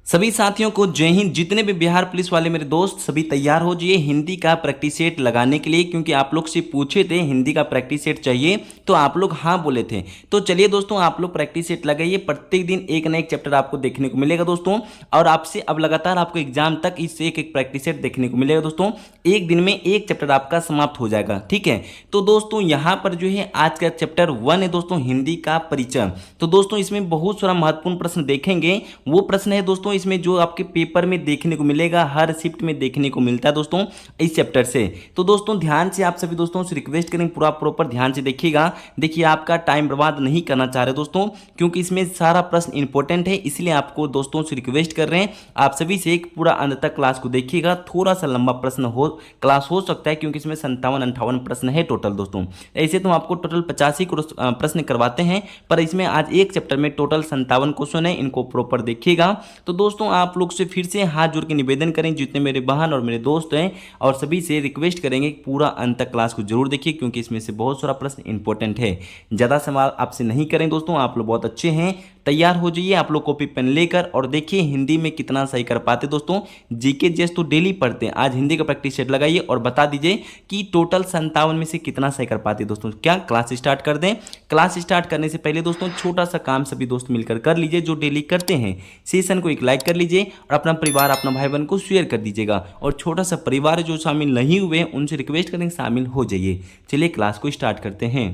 सभी साथियों को जय हिंद। जितने भी बिहार पुलिस वाले मेरे दोस्त सभी तैयार हो जाइए हिंदी का प्रैक्टिस सेट लगाने के लिए, क्योंकि आप लोग से पूछे थे हिंदी का प्रैक्टिस सेट चाहिए तो आप लोग हाँ बोले थे। तो चलिए दोस्तों, आप लोग प्रैक्टिस सेट लगाइए। प्रत्येक दिन एक ना एक चैप्टर आपको देखने को मिलेगा दोस्तों, और आपसे अब लगातार आपको एग्जाम तक इससे एक एक प्रैक्टिस सेट देखने को मिलेगा दोस्तों। एक दिन में एक चैप्टर आपका समाप्त हो जाएगा, ठीक है। तो दोस्तों यहाँ पर जो है आज का चैप्टर 1 है दोस्तों, हिंदी का परिचय। तो दोस्तों इसमें बहुत सारा महत्वपूर्ण प्रश्न देखेंगे। वो प्रश्न है दोस्तों इसमें जो आपके पेपर में देखने को मिलेगा, हर शिफ्ट में देखने को मिलता है दोस्तों इस चैप्टर से। तो दोस्तों ध्यान से आप सभी दोस्तों से रिक्वेस्ट करेंगे, पूरा प्रॉपर ध्यान से देखिएगा। देखिए आपका टाइम बर्बाद नहीं करना चाह रहे दोस्तों, क्योंकि इसमें सारा प्रश्न इंपॉर्टेंट है, इसलिए आपको दोस्तों से रिक्वेस्ट कर रहे हैं आप सभी से एक पूरा अंत तक क्लास को देखिएगा। थोड़ा सा लंबा प्रश्न हो क्लास हो सकता है, क्योंकि इसमें 57-58 प्रश्न है टोटल दोस्तों। ऐसे तो आपको टोटल 85 प्रश्न करवाते हैं, पर इसमें आज एक चैप्टर में टोटल 57 क्वेश्चन है, इनको प्रॉपर देखिएगा। तो दोस्तों आप लोग से फिर से हाथ जोड़ के निवेदन करें, जितने मेरे बहन और मेरे दोस्त हैं, और सभी से रिक्वेस्ट करेंगे पूरा अंत तक क्लास को जरूर देखिए, क्योंकि इसमें से बहुत सारा प्रश्न इंपॉर्टेंट है। ज़्यादा सवाल आपसे नहीं करें दोस्तों, आप लोग बहुत अच्छे हैं। तैयार हो जाइए आप लोग कॉपी पेन लेकर, और देखिए हिंदी में कितना सही कर पाते दोस्तों। जीके जीएस तो डेली पढ़ते हैं, आज हिंदी का प्रैक्टिस सेट लगाइए और बता दीजिए कि टोटल 57 में से कितना सही कर पाते दोस्तों। क्या क्लास स्टार्ट कर दें? क्लास स्टार्ट करने से पहले दोस्तों छोटा सा काम सभी दोस्त मिलकर कर लीजिए, जो डेली करते हैं। सेशन को एक लाइक कर लीजिए और अपना परिवार, अपना भाई बहन को शेयर कर दीजिएगा। और छोटा सा परिवार जो शामिल नहीं हुए उनसे रिक्वेस्ट करेंगे शामिल हो जाइए। चलिए क्लास को स्टार्ट करते हैं।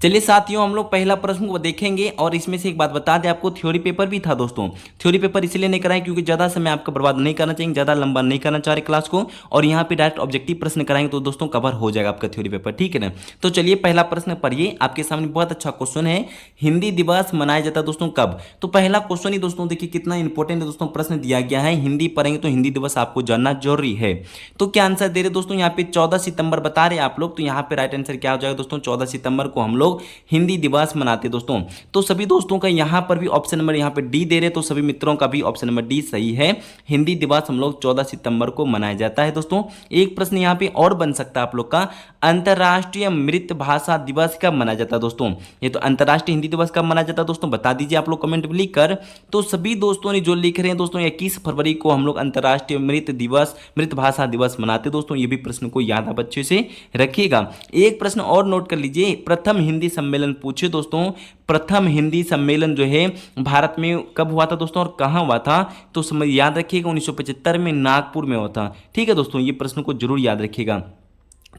चलिए साथियों, हम लोग पहला प्रश्न को देखेंगे, और इसमें से एक बात बता दें आपको, थ्योरी पेपर भी था दोस्तों। थ्योरी पेपर इसलिए नहीं कराएं क्योंकि ज़्यादा समय आपका बर्बाद नहीं करना चाहिए, ज़्यादा लंबा नहीं करना चाह रहे क्लास को, और यहाँ पे डायरेक्ट ऑब्जेक्टिव प्रश्न कराएंगे तो दोस्तों कवर हो जाएगा आपका थ्योरी पेपर, ठीक है ना। तो चलिए पहला प्रश्न पढ़िए, आपके सामने बहुत अच्छा क्वेश्चन है। हिंदी दिवस मनाया जाता है दोस्तों कब? तो पहला क्वेश्चन ही दोस्तों देखिए कितना इंपॉर्टेंट है दोस्तों, प्रश्न दिया गया है। हिंदी पढ़ेंगे तो हिंदी दिवस आपको जानना जरूरी है। तो क्या आंसर दे रहे दोस्तों, यहाँ पे 14 सितंबर बता रहे आप लोग, तो यहाँ पे राइट आंसर क्या हो जाएगा दोस्तों, 14 सितंबर को हम लोग हिंदी दिवस मनाते दोस्तों। तो सभी दोस्तों का यहां पर भी ऑप्शन नंबर यहां पे डी दे रहे, तो सभी मित्रों का भी ऑप्शन नंबर डी सही है। हिंदी दिवस हम लोग 14 सितंबर को मनाया जाता है दोस्तों। एक प्रश्न यहां पे और बन सकता है आप लोग का, अंतरराष्ट्रीय मृत भाषा दिवस कब मनाया जाता है दोस्तों? ये तो अंतरराष्ट्रीय हिंदी दिवस कब मनाया जाता है दोस्तों, बता दीजिए आप लोग कमेंट में लिखकर। तो सभी दोस्तों ने जो लिख रहे हैं दोस्तों, 21 फरवरी को हम लोग अंतरराष्ट्रीय मृत भाषा दिवस मनाते दोस्तों। ये भी प्रश्न को याद आप अच्छे से रखिएगा। एक प्रश्न और नोट कर लीजिए, प्रथम हिंदी सम्मेलन पूछे दोस्तों। प्रथम हिंदी सम्मेलन जो है भारत में कब हुआ था दोस्तों और कहां हुआ था? तो समझ याद रखिएगा, 1975 में नागपुर में हुआ था, ठीक है दोस्तों। ये प्रश्न को जरूर याद रखिएगा।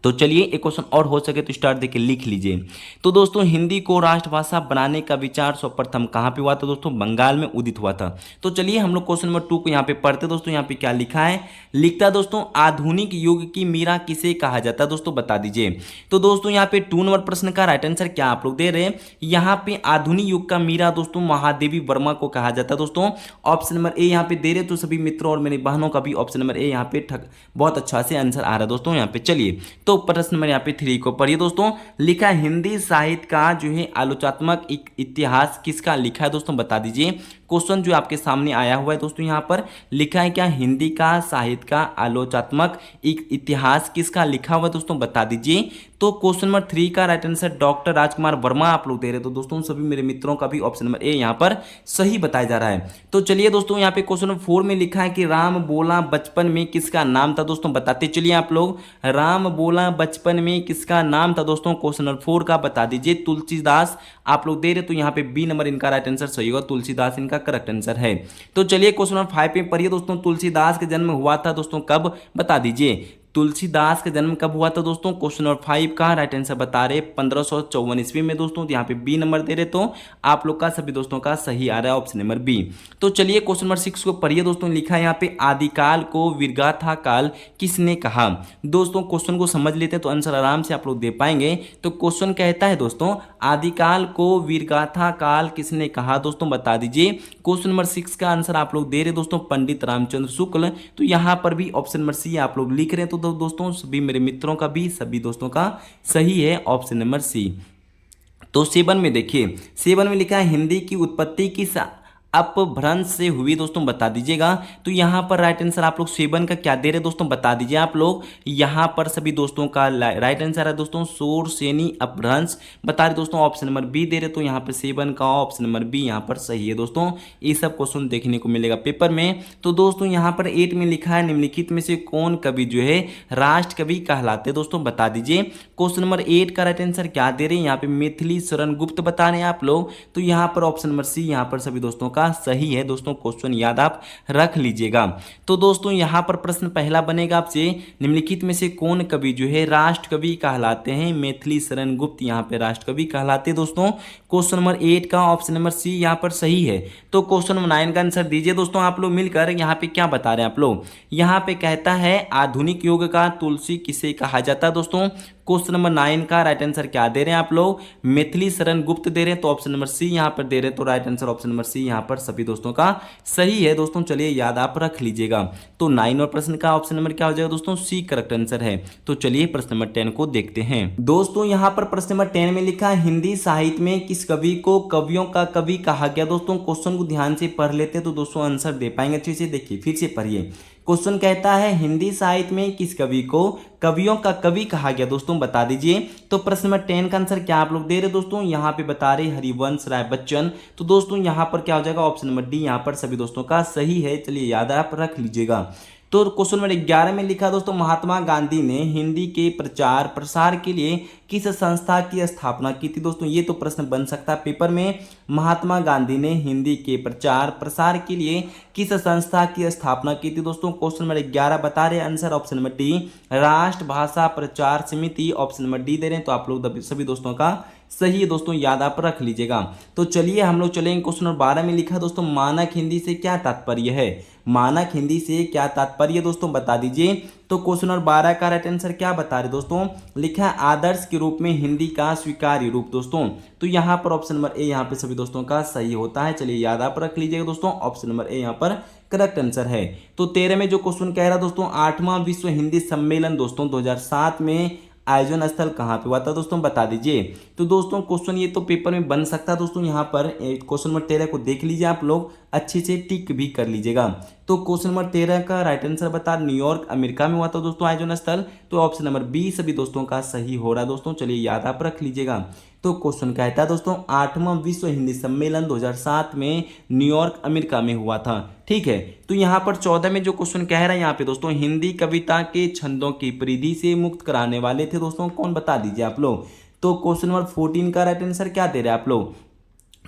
तो चलिए एक क्वेश्चन और हो सके तो स्टार्ट देके लिख लीजिए। तो दोस्तों हिंदी को राष्ट्रभाषा बनाने का विचार सर्वप्रथम कहां पे हुआ था दोस्तों? बंगाल में उदित हुआ था। तो चलिए हम लोग क्वेश्चन नंबर 2 को यहाँ पे पढ़ते दोस्तों। यहाँ पे क्या लिखा है, लिखता दोस्तों, आधुनिक युग की मीरा किसे कहा जाता है दोस्तों, बता दीजिए। तो दोस्तों यहाँ पे 2 नंबर प्रश्न का राइट आंसर क्या आप लोग दे रहे हैं, यहाँ पे आधुनिक युग का मीरा दोस्तों महादेवी वर्मा को कहा जाता है दोस्तों। ऑप्शन नंबर ए यहाँ पे दे रहे, तो सभी मित्रों और मेरी बहनों का भी ऑप्शन नंबर ए यहाँ पे बहुत अच्छा से आंसर आ रहा है दोस्तों यहाँ पे। चलिए तो प्रश्न नंबर यहाँ पे 3 को पढ़िए दोस्तों। लिखा हिंदी साहित्य का जो है आलोचनात्मक इतिहास किसका लिखा है दोस्तों, बता दीजिए। क्वेश्चन जो आपके सामने आया हुआ है दोस्तों, यहाँ पर लिखा है क्या, हिंदी का साहित्य का आलोचनात्मक इतिहास किसका लिखा हुआ है दोस्तों, बता दीजिए। तो क्वेश्चन नंबर 3 का right answer doctor Rajkumar Verma आप लोग दे रहे, तो दोस्तों सभी मेरे मित्रों का भी ऑप्शन नंबर ए यहाँ पर सही बताया जा रहा है। तो चलिए दोस्तों यहाँ पे क्वेश्चन नंबर 4 में लिखा है कि राम बोला बचपन में किसका नाम था दोस्तों, बताते चलिए आप लोग। राम बोला बचपन में किसका नाम था दोस्तों, क्वेश्चन नंबर 4 का बता दीजिए। तुलसीदास आप लोग दे रहे, तो यहाँ पे बी नंबर इनका राइट आंसर सही होगा, तुलसीदास इनका करेक्ट आंसर है। तो चलिए क्वेश्चन नंबर 5 पे पढ़िए दोस्तों। तुलसीदास का जन्म हुआ था दोस्तों कब, बता दीजिए। तुलसीदास का जन्म कब हुआ था दोस्तों, क्वेश्चन नंबर 5 का राइट आंसर बता रहे 1554 ईस्वी में दोस्तों। यहाँ पे बी नंबर दे रहे, तो आप लोग का सभी दोस्तों का सही आ रहा है ऑप्शन नंबर बी। तो चलिए क्वेश्चन नंबर 6 को पढ़िए दोस्तों। लिखा है यहाँ पे आदिकाल को वीरगाथा काल किसने कहा? दोस्तों क्वेश्चन को समझ लेते हैं तो आंसर आराम से आप लोग दे पाएंगे। तो क्वेश्चन कहता है दोस्तों, आदिकाल को वीरगाथा काल किसने कहा दोस्तों, बता दीजिए। क्वेश्चन नंबर 6 का आंसर आप लोग दे रहे दोस्तों पंडित रामचंद्र शुक्ल, तो यहाँ पर भी ऑप्शन नंबर सी आप लोग लिख रहे हैं। तो दोस्तों सभी मेरे मित्रों का भी सभी दोस्तों का सही है ऑप्शन नंबर सी। तो 7 में देखिए, 7 में लिखा है हिंदी की उत्पत्ति किस अपभ्रंश से हुई दोस्तों बता दीजिएगा। तो यहाँ पर राइट आंसर आप लोग सेवन का क्या दे रहे दोस्तों बता दीजिए आप लोग। यहाँ पर सभी दोस्तों का राइट आंसर है दोस्तों शोर श्रेणी अपभ्रंश बता रहे दोस्तों, ऑप्शन नंबर बी दे रहे। तो यहाँ पर सेवन का ऑप्शन नंबर बी यहाँ पर सही है दोस्तों। ये सब क्वेश्चन देखने को मिलेगा पेपर में। तो दोस्तों यहाँ पर 8 में लिखा है निम्नलिखित में से कौन कवि जो है राष्ट्र कवि कहलाते दोस्तों बता दीजिए। क्वेश्चन नंबर 8 का राइट आंसर क्या दे रहे हैं यहाँ पे मैथिली शरण गुप्त बता रहे हैं आप लोग। तो यहाँ पर ऑप्शन नंबर सी यहाँ पर सभी दोस्तों का सही है दोस्तों। क्वेश्चन याद आप रख लीजिएगा। तो दोस्तों यहाँ पर प्रश्न पहला बनेगा आपसे, निम्नलिखित में से कौन कवि जो है राष्ट्र कवि कहलाते हैं। मैथिली शरण गुप्त यहाँ पे राष्ट्र कवि कहलाते हैं दोस्तों। क्वेश्चन नंबर 8 का ऑप्शन नंबर सी यहाँ पर सही है। तो क्वेश्चन नंबर 9 का आंसर दीजिए दोस्तों आप लोग मिलकर। यहाँ पे क्या बता रहे हैं आप लोग, यहाँ पे कहता है आधुनिक युग का तुलसी किसे कहा जाता है दोस्तों। क्वेश्चन नंबर 9 का राइट आंसर क्या दे रहे हैं आप लोग, मैथिली शरण गुप्त दे रहे हैं। तो ऑप्शन नंबर सी यहाँ पर दे रहे हैं। तो right answer option number C यहाँ पर सभी दोस्तों का सही है दोस्तों। चलिए याद आप रख लीजिएगा। तो 9 और प्रश्न का ऑप्शन नंबर क्या हो जाएगा दोस्तों, सी करेक्ट आंसर है। तो चलिए प्रश्न नंबर 10 को देखते हैं दोस्तों। यहाँ पर प्रश्न नंबर 10 में लिखा है हिंदी साहित्य में किस कवि को कवियों का कवि कहा गया। दोस्तों क्वेश्चन को ध्यान से पढ़ लेते हैं तो दोस्तों आंसर दे पाएंगे अच्छे से। देखिए फिर से पढ़िए। क्वेश्चन कहता है हिंदी साहित्य में किस कवि को कवियों का कवि कहा गया दोस्तों बता दीजिए। तो प्रश्न नंबर 10 का आंसर क्या आप लोग दे रहे दोस्तों, यहाँ पे बता रहे हरिवंश राय बच्चन। तो दोस्तों यहाँ पर क्या हो जाएगा, ऑप्शन नंबर डी यहाँ पर सभी दोस्तों का सही है। चलिए याद आप रख लीजिएगा। तो क्वेश्चन नंबर 11 में लिखा दोस्तों महात्मा गांधी ने हिंदी के प्रचार प्रसार के लिए किस संस्था की स्थापना की थी। दोस्तों ये तो प्रश्न बन सकता है पेपर में। महात्मा गांधी ने हिंदी के प्रचार प्रसार के लिए किस संस्था की स्थापना की थी दोस्तों। क्वेश्चन नंबर 11 बता रहे आंसर ऑप्शन नंबर डी राष्ट्र भाषा प्रचार समिति, ऑप्शन नंबर डी दे रहे हैं। तो आप लोग सभी दोस्तों का सही है दोस्तों, याद आप रख लीजिएगा। तो चलिए हम लोग चलेंगे क्वेश्चन नंबर 12 में लिखा दोस्तों मानक हिंदी से क्या तात्पर्य है। मानक हिंदी से क्या तात्पर्य दोस्तों बता दीजिए। तो क्वेश्चन नंबर 12 का राइट आंसर क्या बता रहे दोस्तों, लिखा है आदर्श के रूप में हिंदी का स्वीकार्य रूप दोस्तों। तो यहाँ पर ऑप्शन नंबर ए यहाँ पे सभी दोस्तों का सही होता है। चलिए याद आप रख लीजिएगा दोस्तों, ऑप्शन नंबर ए यहाँ पर करेक्ट आंसर है। तो 13 में जो क्वेश्चन कह रहा दोस्तों 8वां विश्व हिंदी सम्मेलन दोस्तों 2007 में आयोजन स्थल कहाँ पे हुआ था दोस्तों बता दीजिए। तो दोस्तों क्वेश्चन ये तो पेपर में बन सकता है दोस्तों। यहाँ पर क्वेश्चन नंबर 13 को देख लीजिए आप लोग, अच्छे से टिक भी कर लीजिएगा। तो क्वेश्चन नंबर 13 का राइट आंसर बता न्यूयॉर्क अमेरिका में हुआ था दोस्तों आयोजन स्थल। तो ऑप्शन नंबर बी सभी दोस्तों का सही हो रहा है दोस्तों। चलिए याद आप रख लीजिएगा। तो क्वेश्चन कहता है दोस्तों 8वां विश्व हिंदी सम्मेलन 2007 में न्यूयॉर्क अमेरिका में हुआ था। ठीक है। तो यहाँ पर 14 में जो क्वेश्चन कह रहा है यहाँ पे दोस्तों हिंदी कविता के छंदों की परिधि से मुक्त कराने वाले थे दोस्तों कौन बता दीजिए आप लोग। तो क्वेश्चन नंबर 14 का राइट आंसर क्या दे रहे हैं आप लोग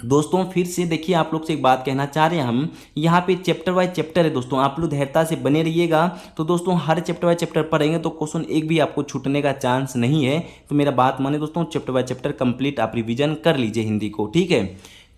दोस्तों। फिर से देखिए आप लोग से एक बात कहना चाह रहे हैं हम, यहाँ पे चैप्टर वाइज चैप्टर है दोस्तों, आप लोग धैर्यता से बने रहिएगा। तो दोस्तों हर चैप्टर वाइज चैप्टर पढ़ेंगे तो क्वेश्चन एक भी आपको छूटने का चांस नहीं है। तो मेरा बात माने दोस्तों, चैप्टर वाइज चैप्टर कंप्लीट आप रिवीजन कर लीजिए हिंदी को। ठीक है।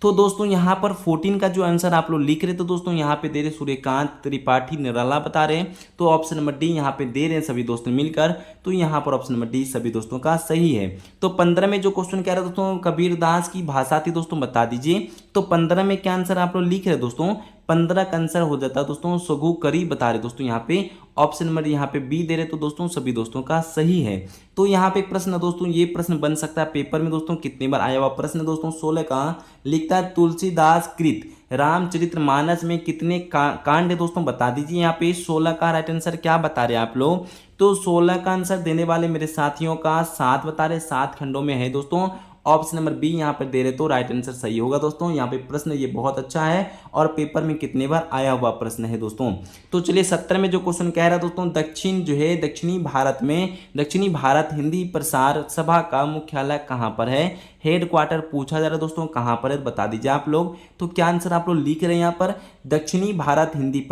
तो दोस्तों यहाँ पर 14 का जो आंसर आप लोग लिख रहे तो दोस्तों यहाँ पे दे रहे सूर्यकांत त्रिपाठी निराला बता रहे हैं। तो ऑप्शन नंबर डी यहाँ पे दे रहे हैं सभी दोस्तों मिलकर। तो यहाँ पर ऑप्शन नंबर डी सभी दोस्तों का सही है। तो 15 में जो क्वेश्चन कह रहा है दोस्तों कबीरदास की भाषा थी दोस्तों बता दीजिए। तो 15 में क्या आंसर आप लोग लिख रहे दोस्तों, 15 का आंसर हो जाता है दोस्तों सगु करी बता रहे दोस्तों। यहाँ पे ऑप्शन नंबर यहाँ पे बी दे रहे तो दोस्तों सभी दोस्तों का सही है। तो यहाँ पे एक प्रश्न दोस्तों, ये प्रश्न बन सकता है पेपर में दोस्तों, कितनी बार आया हुआ प्रश्न दोस्तों 16 का लिखता है तुलसीदास कृत रामचरितमानस में कितने कांड है दोस्तों बता दीजिए। यहाँ पे 16 का राइट आंसर क्या बता रहे हैं आप लोग। तो 16 का आंसर देने वाले मेरे साथियों का 7 बता रहे, 7 खंडों में है दोस्तों। ऑप्शन नंबर बी यहाँ पर दे रहे तो राइट आंसर सही होगा दोस्तों। यहाँ पे प्रश्न ये बहुत अच्छा है और पेपर में कितने बार आया हुआ प्रश्न है दोस्तों। तो चलिए 17 में जो क्वेश्चन कह रहा है दोस्तों दक्षिण जो है दक्षिणी भारत हिंदी प्रसार सभा का मुख्यालय कहाँ पर है, हेड क्वार्टर पूछा जा रहा है दोस्तों कहाँ पर है बता दीजिए आप लोग। तो क्या आंसर आप लोग लिख रहे हैं यहाँ पर, दक्षिणी भारत हिंदी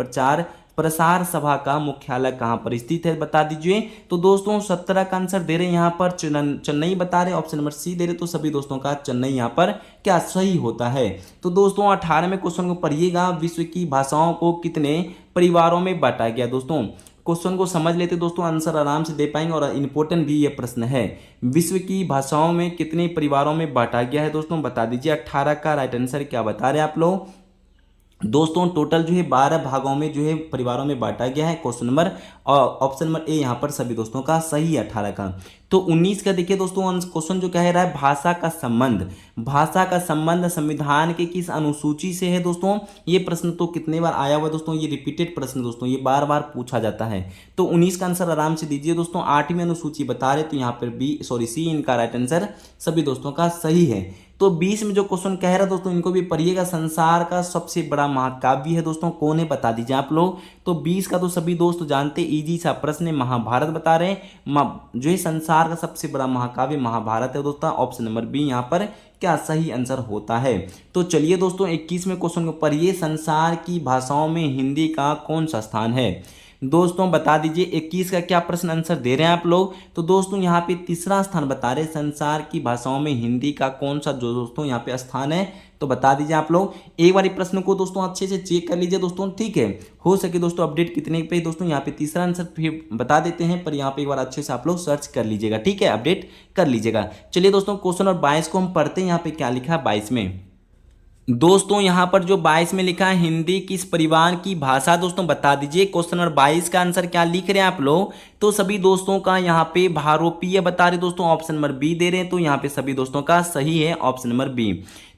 प्रसार सभा का मुख्यालय कहां पर स्थित है बता दीजिए। तो दोस्तों 17 का आंसर दे रहे हैं यहाँ पर चेन्नई बता रहे, ऑप्शन नंबर सी दे रहे तो सभी दोस्तों का चेन्नई यहाँ पर क्या सही होता है। तो दोस्तों 18 में क्वेश्चन को पढ़िएगा, विश्व की भाषाओं को कितने परिवारों में बांटा गया दोस्तों। क्वेश्चन को समझ लेते दोस्तों, आंसर आराम से दे पाएंगे और इंपॉर्टेंट भी ये प्रश्न है। विश्व की भाषाओं में कितने परिवारों में बांटा गया है दोस्तों बता दीजिए। 18 का राइट आंसर क्या बता रहे हैं आप लोग। दोस्तों टोटल जो है 12 भागों में जो है परिवारों में बांटा गया है। क्वेश्चन नंबर और ऑप्शन नंबर ए यहाँ पर सभी दोस्तों का सही है 18 का। तो 19 का देखिए दोस्तों क्वेश्चन जो कह रहा है भाषा का संबंध, भाषा का संबंध संविधान के किस अनुसूची से है दोस्तों। ये प्रश्न तो कितने बार आया हुआ है दोस्तों, ये रिपीटेड प्रश्न दोस्तों, ये बार बार पूछा जाता है। तो 19 का आंसर आराम से दीजिए दोस्तों, 8वीं अनुसूची बता रहे तो यहाँ पर सी इनका राइट आंसर सभी दोस्तों का सही है। तो 20 में जो क्वेश्चन कह रहा है दोस्तों इनको भी पढ़िएगा, संसार का सबसे बड़ा महाकाव्य है दोस्तों कौन है बता दीजिए आप लोग। तो 20 का तो सभी दोस्त जानते, इजी सा प्रश्न है, महाभारत बता रहे हैं। जो है संसार का सबसे बड़ा महाकाव्य महाभारत है दोस्तों, ऑप्शन नंबर बी यहाँ पर क्या सही आंसर होता है। तो चलिए दोस्तों 21वें क्वेश्चन को पढ़िए, संसार की भाषाओं में हिंदी का कौन सा स्थान है। दोस्तों बता दीजिए 21 का क्या प्रश्न आंसर दे रहे हैं आप लोग। तो दोस्तों यहाँ पे तीसरा स्थान बता रहे, संसार की भाषाओं में हिंदी का कौन सा जो दोस्तों यहाँ पे स्थान है, तो बता दीजिए आप लोग। एक बार प्रश्न को दोस्तों अच्छे से चेक कर लीजिए दोस्तों, ठीक है। हो सके दोस्तों अपडेट कितने पे दोस्तों यहाँ पे तीसरा आंसर फिर बता देते हैं, पर यहाँ पे एक बार अच्छे से आप लोग सर्च कर लीजिएगा, ठीक है, अपडेट कर लीजिएगा। चलिए दोस्तों क्वेश्चन नंबर 22 को हम पढ़ते हैं। यहाँ पे क्या लिखा है 22 में, दोस्तों यहाँ पर जो 22 में लिखा है हिंदी किस परिवार की भाषा, दोस्तों बता दीजिए। क्वेश्चन नंबर 22 का आंसर क्या लिख रहे हैं आप लोग, तो सभी दोस्तों का यहाँ पे भारोपीय बता रहे दोस्तों, ऑप्शन नंबर बी दे रहे हैं। तो यहाँ पे सभी दोस्तों का सही है ऑप्शन नंबर बी।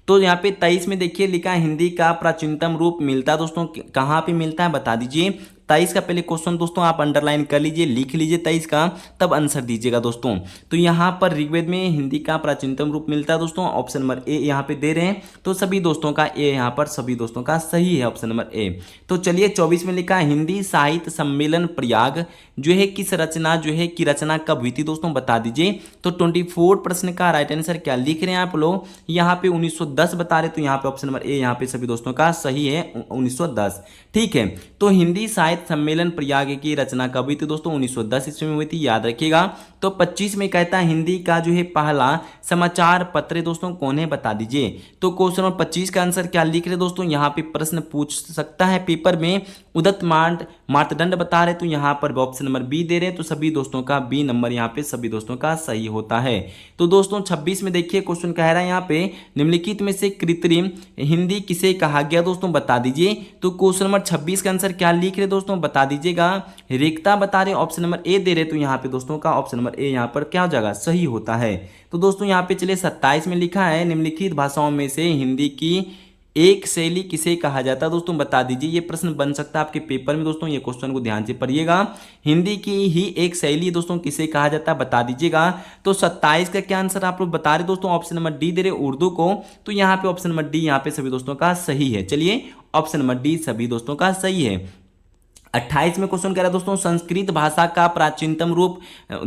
तो यहाँ पे 23 में देखिए लिखा है हिंदी का प्राचीनतम रूप मिलता है दोस्तों, कहाँ पे मिलता है बता दीजिए। 23 का पहले क्वेश्चन दोस्तों आप अंडरलाइन कर लीजिए, लिख लीजिए 23 का, तब आंसर दीजिएगा दोस्तों। तो यहाँ पर ऋग्वेद में हिंदी का प्राचीनतम रूप मिलता है दोस्तों, ऑप्शन नंबर ए यहाँ पे दे रहे हैं। तो सभी दोस्तों का ए यहाँ पर सभी दोस्तों का सही है ऑप्शन नंबर ए। तो चलिए 24 में लिखा है हिंदी साहित्य सम्मेलन प्रयाग जो है किस रचना जो है की रचना कब हुई थी दोस्तों बता दीजिए। तो 24 प्रश्न का राइट आंसर क्या लिख रहे हैं आप लोग, यहाँ पे 1910 बता रहे, तो यहाँ पे ऑप्शन नंबर ए यहाँ पे सभी दोस्तों का सही है 1910, ठीक है। तो हिंदी साहित्य सम्मेलन प्रयाग की रचना कब हुई थी दोस्तों, 1910 ईस्वी में हुई थी, याद रखिएगा। तो 25 में कहता है हिंदी का जो है पहला समाचार पत्र दोस्तों कौन है बता दीजिए। तो क्वेश्चन नंबर 25 का आंसर क्या लिख रहे दोस्तों, यहाँ पे प्रश्न पूछ सकता है पेपर में, उदत्त मार्तंड बता रहे, तो यहाँ पर ऑप्शन नंबर बी दे रहे हैं। तो सभी दोस्तों का बी नंबर यहाँ पे सभी दोस्तों का सही होता है। तो दोस्तों 26 में देखिए क्वेश्चन कह रहा है यहाँ पे निम्नलिखित में से कृत्रिम हिंदी किसे कहा गया दोस्तों बता दीजिए। तो क्वेश्चन नंबर 26 का आंसर क्या लिख रहे दोस्तों बता दीजिएगा, रेखता बता रहे, ऑप्शन नंबर ए दे रहे, तो यहाँ पे दोस्तों का ऑप्शन नंबर ए यहाँ पर क्या हो जाएगा सही होता है। तो दोस्तों यहाँ पे चलिए 27 में लिखा है निम्नलिखित भाषाओं में से हिंदी की एक शैली किसे कहा जाता है दोस्तों बता दीजिए। ये प्रश्न बन सकता है आपके पेपर में दोस्तों, ये क्वेश्चन को ध्यान से पढ़िएगा। हिंदी की ही एक शैली दोस्तों किसे कहा जाता है बता दीजिएगा। तो 27 का क्या आंसर आप लोग बता रहे दोस्तों, ऑप्शन नंबर डी दे रहे उर्दू को, तो यहाँ पे ऑप्शन नंबर डी यहाँ पे सभी दोस्तों का सही है। चलिए ऑप्शन नंबर डी सभी दोस्तों का सही है। 28 में क्वेश्चन कह रहा है दोस्तों संस्कृत भाषा का प्राचीनतम रूप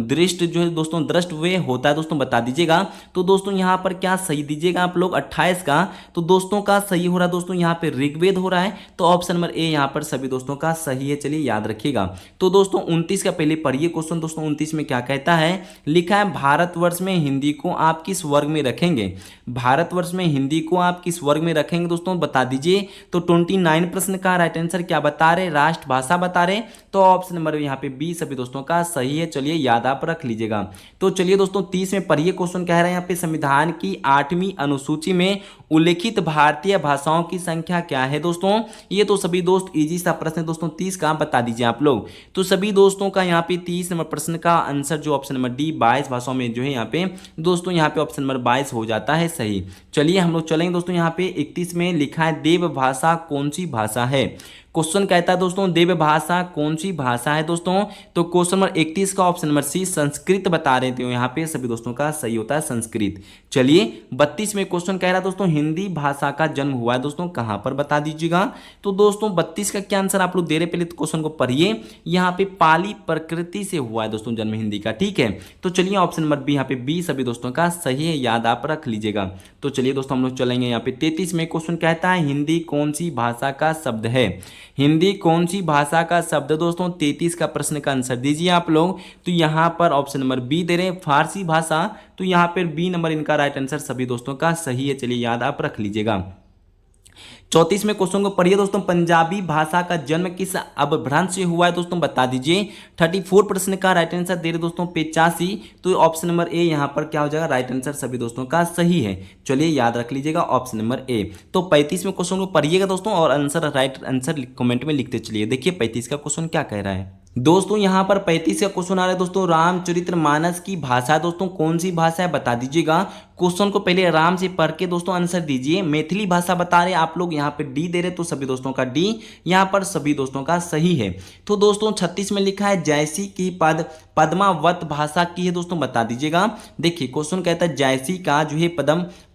दृष्ट जो है दोस्तों दृष्ट वे होता है दोस्तों बता दीजिएगा। तो दोस्तों यहाँ पर क्या सही दीजिएगा आप लोग 28 का, तो दोस्तों का सही हो रहा है दोस्तों यहाँ पे ऋग्वेद हो रहा है, तो ऑप्शन नंबर ए यहाँ पर सभी दोस्तों का सही है। चलिए याद रखिएगा। तो दोस्तों 29 का पहले पढ़िए क्वेश्चन दोस्तों, 29 में क्या कहता है, लिखा है भारतवर्ष में हिंदी को आप किस वर्ग में रखेंगे। भारतवर्ष में हिंदी को आप किस वर्ग में रखेंगे दोस्तों बता दीजिए। तो 29 प्रश्न का राइट आंसर क्या बता रहे, राष्ट्रभाषा बता रहे, तो ऑप्शन नंबर यहाँ पे बी सभी दोस्तों का सही है। चलिए याद आप रख लीजिएगा। तो चलिए दोस्तों 30 में पढ़िए क्वेश्चन कह रहे हैं यहाँ पे संविधान की 8वीं अनुसूची में उल्लेखित भारतीय भाषाओं की संख्या क्या है दोस्तों। ये तो सभी दोस्त इजी सा प्रश्न है दोस्तों, 30 का बता दीजिए आप लोग। तो सभी दोस्तों का यहाँ पे 30 नंबर प्रश्न का आंसर जो ऑप्शन नंबर डी 22 भाषाओं में जो है यहाँ पे दोस्तों यहाँ पे ऑप्शन नंबर 22 हो जाता है सही। चलिए हम लोग चलेंगे दोस्तों, यहाँ पे 31 में लिखा है देव भाषा कौन सी भाषा है। क्वेश्चन कहता है दोस्तों देव भाषा कौन सी भाषा है दोस्तों। तो क्वेश्चन नंबर 31 का ऑप्शन नंबर सी संस्कृत बता रहे थे, यहाँ पे सभी दोस्तों का सही होता है संस्कृत। चलिए 32 में क्वेश्चन कह रहा है दोस्तों हिंदी भाषा का जन्म हुआ है दोस्तों कहाँ पर बता दीजिएगा। तो दोस्तों 32 का क्या आंसर आप लोग दे रहे, पहले तो क्वेश्चन को पढ़िए, यहाँ पे पाली प्रकृति से हुआ है दोस्तों जन्म हिंदी का, ठीक है। तो चलिए ऑप्शन नंबर बी यहाँ पे बी सभी दोस्तों का सही है, याद आप रख लीजिएगा। तो चलिए दोस्तों हम लोग चलेंगे यहाँ पे 33 में क्वेश्चन कहता है हिंदी कौन सी भाषा का शब्द है। हिंदी कौन सी भाषा का शब्द दोस्तों 33 का प्रश्न का आंसर दीजिए आप लोग। तो यहाँ पर ऑप्शन नंबर बी दे रहे हैं फारसी भाषा, तो यहाँ पर बी नंबर इनका राइट आंसर सभी दोस्तों का सही है। चलिए याद आप रख लीजिएगा। 34वें क्वेश्चन को पढ़िए दोस्तों, पंजाबी भाषा का जन्म किस अपभ्रंश से हुआ है दोस्तों बता दीजिए। 34 प्रश्न का राइट आंसर दे रहे दोस्तों 85, तो ऑप्शन नंबर ए यहाँ पर क्या हो जाएगा, राइट आंसर सभी दोस्तों का सही है। चलिए याद रख लीजिएगा ऑप्शन नंबर ए। तो 35वें क्वेश्चन को पढ़िएगा दोस्तों और आंसर राइट आंसर कमेंट में लिखते चलिए। देखिए 35 का क्वेश्चन क्या कह रहा है दोस्तों, यहाँ पर 35 का क्वेश्चन आ रहा है दोस्तों, रामचरितमानस की भाषा दोस्तों कौन सी भाषा है बता दीजिएगा। क्वेश्चन को पहले आराम से पढ़ के दोस्तों आंसर दीजिए। मैथिली भाषा बता रहे आप लोग, यहाँ पे डी दे रहे तो सभी दोस्तों का डी यहाँ पर सभी दोस्तों का सही है। तो दोस्तों 36 में लिखा है जैसी की पद्मावत भाषा की है दोस्तों बता दीजिएगा। देखिए क्वेश्चन कहता है जैसी का जो है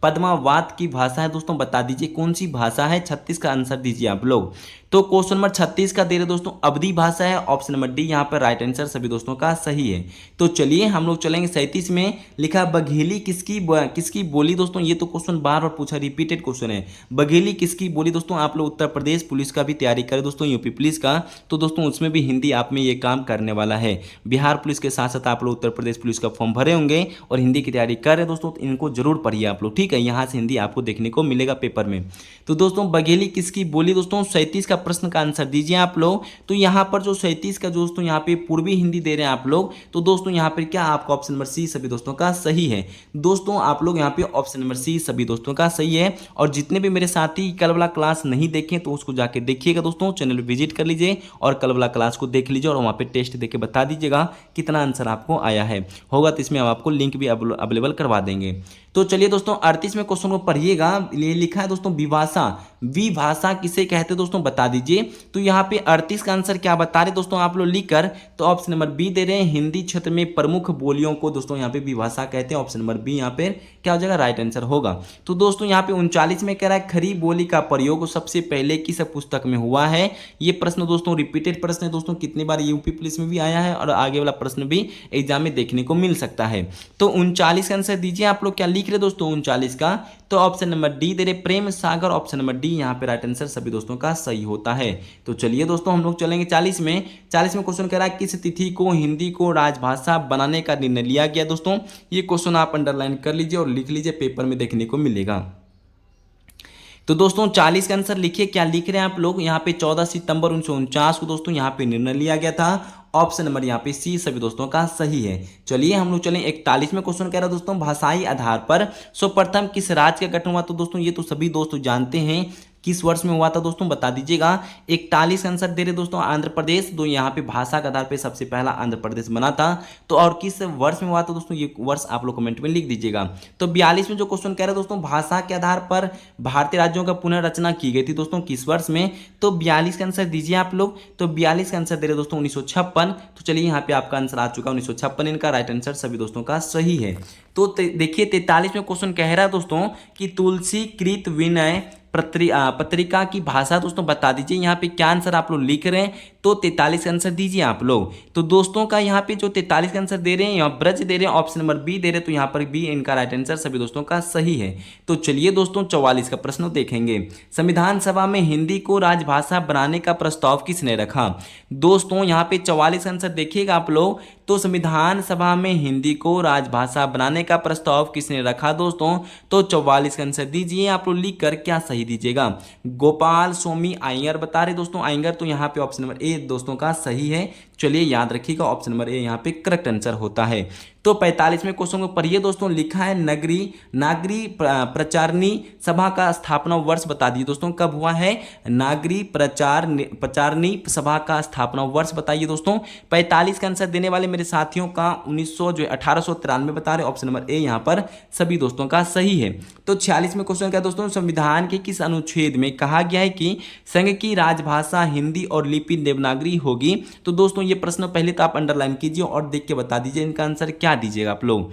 पद्मावत की भाषा है दोस्तों बता दीजिए कौन सी भाषा है। 36 का आंसर दीजिए आप लोग। तो क्वेश्चन नंबर 36 का दे रहे दोस्तों अवधी भाषा है, ऑप्शन नंबर डी यहाँ पर राइट आंसर सभी दोस्तों का सही है। तो चलिए हम लोग चलेंगे 37 में, लिखा बघेली किसकी बोली दोस्तों। ये तो क्वेश्चन बार बार पूछा, रिपीटेड क्वेश्चन है। बघेली किसकी बोली दोस्तों। आप लोग उत्तर प्रदेश पुलिस का भी तैयारी करें दोस्तों, यूपी पुलिस का, तो दोस्तों उसमें भी हिंदी आप में ये काम करने वाला है। बिहार पुलिस के साथ साथ आप लोग उत्तर प्रदेश पुलिस का फॉर्म भरे होंगे और हिंदी की तैयारी कर रहे दोस्तों, तो इनको जरूर पढ़िए आप लोग, ठीक है। यहाँ से हिंदी आपको देखने को मिलेगा पेपर में। तो दोस्तों बघेली किसकी बोली दोस्तों, 37 का प्रश्न का आंसर दीजिए आप लोग। तो यहाँ पर जो 37 का दोस्तों यहाँ पे पूर्वी हिंदी दे रहे हैं आप लोग, तो दोस्तों यहाँ पर क्या आपका ऑप्शन नंबर सी सभी दोस्तों का सही है। दोस्तों आप लोग यहाँ पे ऑप्शन नंबर सी सभी दोस्तों का सही है। और जितने भी मेरे साथी कल वाला क्लास नहीं देखें तो उसको जाके देखिएगा दोस्तों, चैनल पे विजिट कर लीजिए और कल वाला क्लास को देख लीजिए और वहाँ पे टेस्ट देके बता दीजिएगा कितना आंसर आपको आया है। होगा तो इसमें हम आपको लिंक भी अवेलेबल करवा देंगे। तो चलिए दोस्तों 38वें क्वेश्चन को पढ़िएगा। ये लिखा है दोस्तों विभाषा, विभाषा किसे कहते हैं दोस्तों बता दीजिए। तो यहाँ पे 38 का आंसर क्या बता रहे दोस्तों आप लोग लिखकर, तो ऑप्शन नंबर बी दे रहे हैं, हिंदी क्षेत्र में प्रमुख बोलियों को दोस्तों यहाँ पे विभाषा कहते हैं। ऑप्शन नंबर बी यहाँ पे क्या हो जाएगा, राइट आंसर होगा। तो दोस्तों यहाँ पे 39 में कह रहा है खड़ी बोली का प्रयोग सबसे पहले किस पुस्तक में हुआ है। ये प्रश्न दोस्तों रिपीटेड प्रश्न है दोस्तों, कितनी बार यूपी पुलिस में भी आया है और आगे वाला प्रश्न भी एग्जाम में देखने को मिल सकता है। तो 39 का आंसर दीजिए आप लोग, क्या लिख रहे दोस्तों 39 का, तो ऑप्शन नंबर डी दे रहे Prem Sagar, option number D यहाँ पे राइट आंसर सभी दोस्तों का सही होता है। तो चलिए दोस्तों हम लोग चलेंगे 40 में। 40 में क्वेश्चन कह रहा है किस तिथि को हिंदी को राजभाषा बनाने का निर्णय लिया गया दोस्तों। ये क्वेश्चन आप अंडरलाइन कर लीजिए और लिख लीजिए, पेपर में देखने को मिलेगा। तो दोस्तों 40 का आंसर लिखिए, क्या लिख रहे हैं आप लोग। यहाँ पे 14 सितंबर 1949 को दोस्तों यहाँ पे निर्णय लिया गया था। ऑप्शन नंबर यहाँ पे सी सभी दोस्तों का सही है। चलिए हम लोग चलें 41 में क्वेश्चन कह रहा है दोस्तों भाषाई आधार पर सर्वप्रथम किस राज्य का गठन हुआ। तो दोस्तों ये तो सभी दोस्त जानते हैं किस वर्ष में हुआ था दोस्तों बता दीजिएगा। 41 आंसर दे रहे दोस्तों आंध्र प्रदेश, तो यहाँ पे भाषा के आधार पे सबसे पहला आंध्र प्रदेश बना था। तो और किस वर्ष में हुआ था दोस्तों, ये वर्ष आप लोग कमेंट में लिख दीजिएगा। तो 42 में जो क्वेश्चन कह रहे हैं दोस्तों भाषा के आधार पर भारतीय राज्यों का पुनर्रचना की गई थी दोस्तों किस वर्ष में, तो 42 का आंसर दीजिए आप लोग। तो 42 का आंसर दे रहे दोस्तों 1956। तो चलिए यहाँ पे आपका आंसर आ चुका 1956, इनका राइट आंसर सभी दोस्तों का सही है। तो देखिए 43 में क्वेश्चन कह रहा है दोस्तों कि तुलसी कृत विनय पत्रिका की भाषा दोस्तों बता दीजिए। यहाँ पे क्या आंसर आप लोग लिख रहे हैं, तो 43 का आंसर दीजिए आप लोग। तो दोस्तों का यहाँ पे जो 43 का आंसर दे रहे हैं, यहाँ ब्रज दे रहे हैं, ऑप्शन नंबर बी दे रहे हैं, तो यहाँ पर बी इनका राइट आंसर सभी दोस्तों का सही है। तो चलिए दोस्तों 44 का प्रश्न देखेंगे। संविधान सभा में हिंदी को राजभाषा बनाने का प्रस्ताव किसने रखा। दोस्तों यहाँ पे 44 का आंसर देखिएगा आप लोग, तो संविधान सभा में हिंदी को राजभाषा बनाने का प्रस्ताव किसने रखा दोस्तों, तो 44 का आंसर दीजिए आप लोग लिखकर, क्या सही दीजिएगा। गोपाल स्वामी अयंगर बता रहे दोस्तों अयंगर, तो यहाँ पे ऑप्शन नंबर ए दोस्तों का सही है। चलिए याद रखिएगा ऑप्शन नंबर ए यहाँ पे करेक्ट आंसर होता है। तो 45 में क्वेश्चन को पढ़िए दोस्तों, लिखा है नागरी प्रचारणी सभा का स्थापना वर्ष बता दीजिए दोस्तों, कब हुआ है नागरी प्रचारणी सभा का स्थापना वर्ष बताइए दोस्तों। 45 का आंसर देने वाले मेरे साथियों का 1893 बता रहे, ऑप्शन नंबर ए यहाँ पर सभी दोस्तों का सही है। तो 46 में क्वेश्चन क्या दोस्तों, संविधान के किस अनुच्छेद में कहा गया है कि संघ की राजभाषा हिंदी और लिपि देवनागरी होगी। तो दोस्तों ये प्रश्न पहले तो आप अंडरलाइन कीजिए और देख के बता दीजिए इनका आंसर क्या दीजिएगा आप लोग।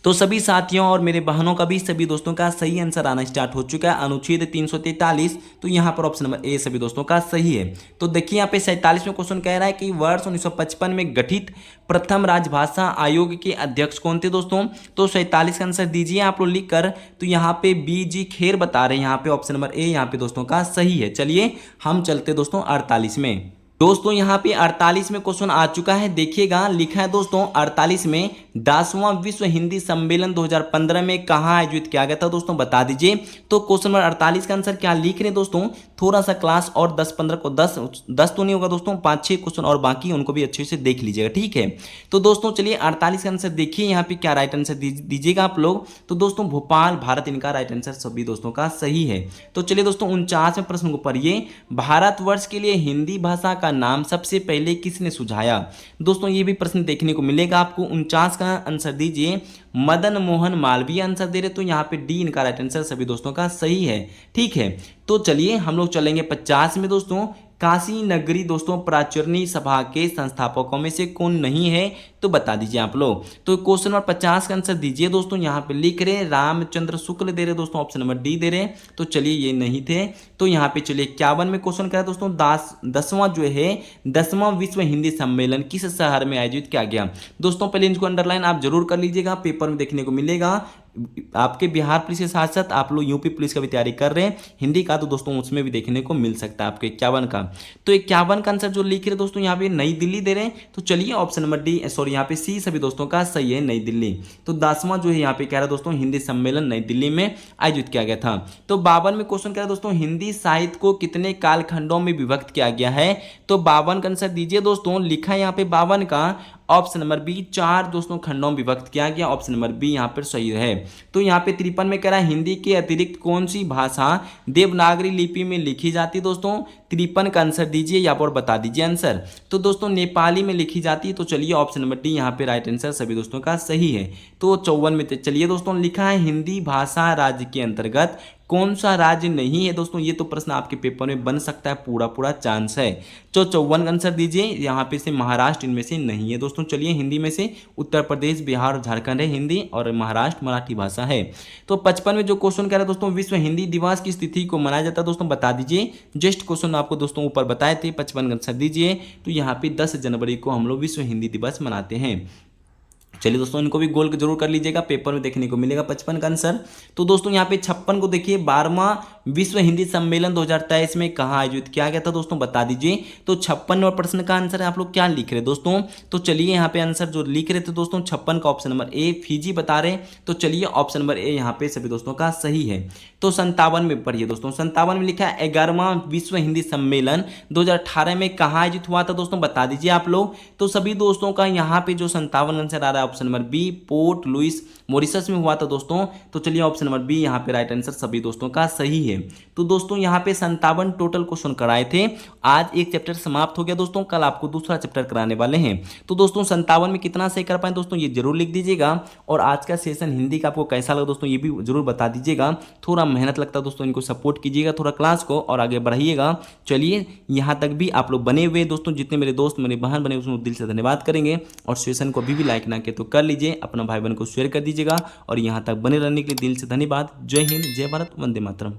तो सभी साथियों और मेरे बहनों का भी सभी दोस्तों का सही आंसर आना स्टार्ट हो चुका है, अनुच्छेद 343, तो यहाँ पर ऑप्शन नंबर ए सभी दोस्तों का सही है। तो देखिए यहाँ पे 47 में क्वेश्चन कह रहा है कि वर्ष 1955 में गठित प्रथम राजभाषा आयोग के अध्यक्ष कौन थे दोस्तों, तो 47 का आंसर दीजिए आप लोग लिखकर। तो यहाँ पे बी जी खेर बता रहे हैं, यहाँ पे ऑप्शन नंबर ए यहाँ पे दोस्तों का सही है। चलिए हम चलते दोस्तों 48 में। दोस्तों यहाँ पे 48 में क्वेश्चन आ चुका है, देखिएगा लिखा है दोस्तों 48 में 10वां विश्व हिंदी सम्मेलन 2015 में कहाँ आयोजित किया गया था दोस्तों, बता दीजिए। तो क्वेश्चन नंबर 48 का आंसर क्या लिख रहे हैं दोस्तों, थोड़ा सा क्लास और 10-15 को 10 तो नहीं होगा दोस्तों, 5-6 क्वेश्चन और बाकी उनको भी अच्छे से देख लीजिएगा, ठीक है। तो दोस्तों चलिए 48 का आंसर देखिए यहाँ पे क्या राइट आंसर दीजिएगा आप लोग। तो दोस्तों भोपाल भारत, इनका राइट आंसर सभी दोस्तों का सही है। तो चलिए दोस्तों 49वें प्रश्न को पढ़िए। भारतवर्ष के लिए हिंदी भाषा का नाम सबसे पहले किसने सुझाया। दोस्तों ये भी प्रश्न देखने को मिलेगा आपको। 49 का आंसर दीजिए मदन मोहन मालवीय आंसर दे रहे, तो यहाँ पे डी इनका राइट आंसर सभी दोस्तों का सही है, ठीक है। तो चलिए हम लोग चलेंगे 50 में दोस्तों। काशी नगरी दोस्तों प्राचुरनी सभा के संस्थापकों में से कौन नहीं है, तो बता दीजिए आप लोग। तो क्वेश्चन नंबर 50 का आंसर दीजिए दोस्तों। यहाँ पे लिख रहे रामचंद्र शुक्ल दे रहे दोस्तों, ऑप्शन नंबर डी दे रहे। तो चलिए ये नहीं थे। तो यहाँ पे चलिए 51 में क्वेश्चन करा दोस्तों, 10वां जो है 10वां विश्व हिंदी सम्मेलन किस शहर में आयोजित किया गया। दोस्तों पहले इनको अंडरलाइन आप जरूर कर लीजिएगा, पेपर में देखने को मिलेगा। आपके बिहार पुलिस के साथ साथ आप लोग यूपी पुलिस का भी तैयारी कर रहे हैं हिंदी का, तो दोस्तों उसमें भी देखने को मिल सकता है आपके 51 का। तो 51 का आंसर जो लिख रहे दोस्तों यहाँ पे नई दिल्ली दे रहे हैं। तो चलिए ऑप्शन नंबर डी सॉरी यहाँ पे सी सभी दोस्तों का सही है, नई दिल्ली। तो 10वां जो है यहाँ पे कह रहा है दोस्तों हिंदी सम्मेलन नई दिल्ली में आयोजित किया गया था। तो 52 में क्वेश्चन कह रहा है दोस्तों हिंदी साहित्य को कितने कालखंडों में विभक्त किया गया है। तो 52 का आंसर दीजिए दोस्तों। लिखा है यहाँ पे 52 का ऑप्शन नंबर बी 4 दोस्तों खंडों में विभक्त किया गया, ऑप्शन नंबर बी यहाँ पर सही है। तो यहाँ पे 53 में कह रहा है हिंदी के अतिरिक्त कौन सी भाषा देवनागरी लिपि में लिखी जाती है दोस्तों। 53 का आंसर दीजिए या और बता दीजिए आंसर। तो दोस्तों नेपाली में लिखी जाती है। तो चलिए ऑप्शन नंबर डी यहाँ पे राइट आंसर सभी दोस्तों का सही है। तो 54 में चलिए दोस्तों लिखा है हिंदी भाषा राज्य के अंतर्गत कौन सा राज्य नहीं है। दोस्तों ये तो प्रश्न आपके पेपर में बन सकता है, पूरा चांस है। तो 54 का आंसर दीजिए। यहाँ पे से महाराष्ट्र इनमें से नहीं है दोस्तों। चलिए हिंदी में से उत्तर प्रदेश बिहार और झारखंड है हिंदी, और महाराष्ट्र मराठी भाषा है। तो 55 में जो क्वेश्चन कह रहा है दोस्तों विश्व हिंदी दिवस किस तिथि को मनाया जाता है दोस्तों, बता दीजिए। जस्ट क्वेश्चन आपको दोस्तों ऊपर बताए थे, 55 का आंसर दीजिए। तो यहाँ पे 10 जनवरी को हम लोग विश्व हिंदी दिवस मनाते हैं। चलिए दोस्तों इनको भी गोल जरूर कर लीजिएगा, पेपर में देखने को मिलेगा 55 का आंसर। तो दोस्तों यहाँ पे 56 को देखिए 12वां विश्व हिंदी सम्मेलन 2023 में कहाँ आयोजित किया गया था दोस्तों, बता दीजिए। तो 56वां प्रश्न का आंसर आप लोग क्या लिख रहे दोस्तों। तो चलिए यहाँ पे आंसर जो लिख रहे थे दोस्तों 56 का ऑप्शन नंबर ए फिजी बता रहे। तो चलिए ऑप्शन नंबर ए यहाँ पे सभी दोस्तों का सही है। तो 57 में पढ़िए दोस्तों। 57 में लिखा है 11वां विश्व हिंदी सम्मेलन 2018 में कहाँ आयोजित हुआ था दोस्तों, बता दीजिए आप लोग। तो सभी दोस्तों का यहाँ पे जो 57 आंसर आ रहा है option number B Port Louis Mauritius में हुआ था दोस्तों। तो चलिए ऑप्शन नंबर बी यहाँ पे राइट आंसर सभी दोस्तों का सही है। तो दोस्तों यहाँ पे 57 टोटल क्वेश्चन कराए थे। आज एक चैप्टर समाप्त हो गया दोस्तों, कल आपको दूसरा चैप्टर कराने वाले हैं। तो दोस्तों 57 में कितना सही कर पाए दोस्तों ये जरूर लिख दीजिएगा। और आज का सेशन हिंदी का आपको कैसा लगा दोस्तों ये भी जरूर बता दीजिएगा। थोड़ा मेहनत लगता है दोस्तों, इनको सपोर्ट कीजिएगा थोड़ा क्लास को और आगे बढ़ाइएगा। चलिए यहाँ तक भी आप लोग बने हुए दोस्तों, जितने मेरे दोस्त मेरे बहन बने उसमें दिल से धन्यवाद करेंगे। और सेशन को अभी भी लाइक ना किया तो कर लीजिए, अपना भाई बहन को शेयर कर दीजिएगा। और यहाँ तक बने रहने के लिए दिल से धन्यवाद। जय हिंद, जय भारत, वंदे मातरम।